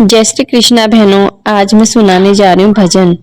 जय श्री कृष्णा बहनों, आज मैं सुनाने जा रही हूँ भजन।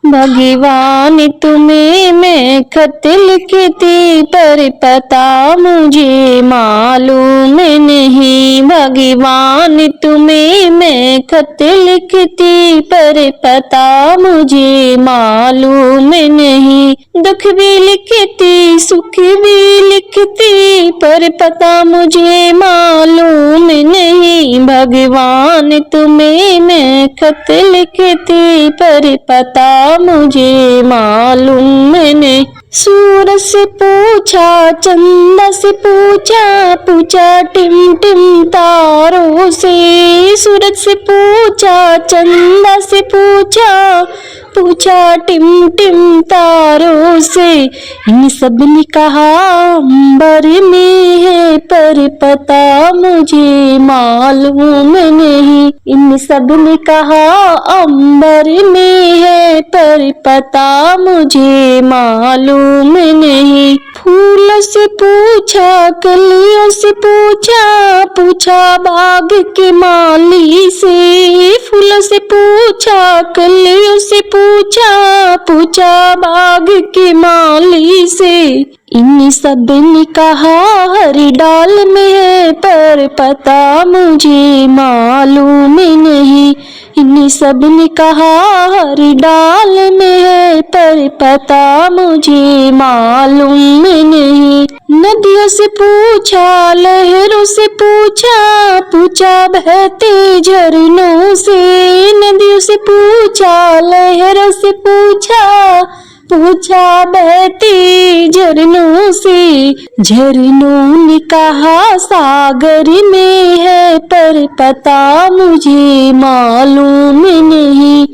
भगवान तुम्हें मैं खत लिखती पर पता मुझे मालूम नहीं। भगवान तुम्हें मैं खत लिखती पर पता मुझे मालूम नहीं। दुख भी लिखती सुख भी लिखती पर पता मुझे मालूम नहीं। भगवान तुम्हें मैं खत लिखती पर पता मुझे मालूम नहीं। सूरज से पूछा चंदा से पूछा, पूछा टिम टिम तारों से। सूरज से पूछा चंदा से पूछा, पूछा टिम टिम तारों से। इन सब ने कहा अंबर में है पर पता मुझे मालूम नहीं। इन सब ने कहा अंबर में है पर पता मुझे मालूम नहीं। फूलों से पूछा कलियों से पूछा, पूछा बाग के माली से। फूलों से पूछा कलियों से पूछा, पूछा बाग के माली से। इन सब ने कहा हरी डाल में है पर पता मुझे मालूम नहीं। इन सब ने कहा हरी डाल में है पर पता मुझे मालूम नहीं। नदियों से पूछा लहरों से पूछा, पूछा बहते झरनों से। नदियों से पूछा लहरों से पूछा, पूछा बहती झरनों से। झरनों ने कहा सागर में है पर पता मुझे मालूम नहीं।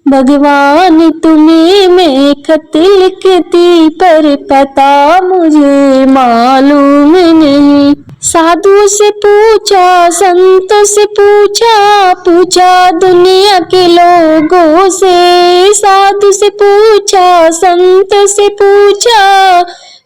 भगवान तुम्हें मैं खत लिखती पर पता मुझे मालूम नहीं। साधुओं से पूछा संतों से पूछा, पूछा दुनिया के लोगों से। साधु से पूछा संतों से पूछा,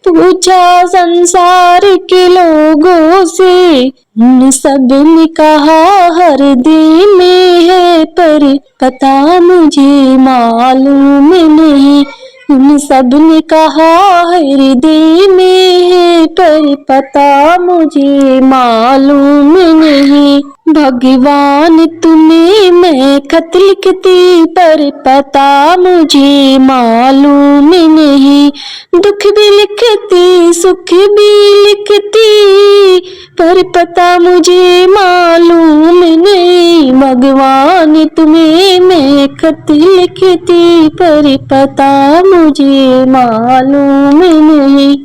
पूछा संसार के लोगों से। इन सब ने कहा हृदय में है पर पता मुझे मालूम नहीं। इन सब ने कहा हृदय में है पर पता मुझे मालूम नहीं। भगवान तुम्हें मैं खत लिखती पर पता मुझे मालूम नहीं। दुख भी लिखती सुख भी लिखती पर पता मुझे मालूम नहीं। भगवान तुम्हें मैं खत लिखती पर पता मुझे मालूम नहीं।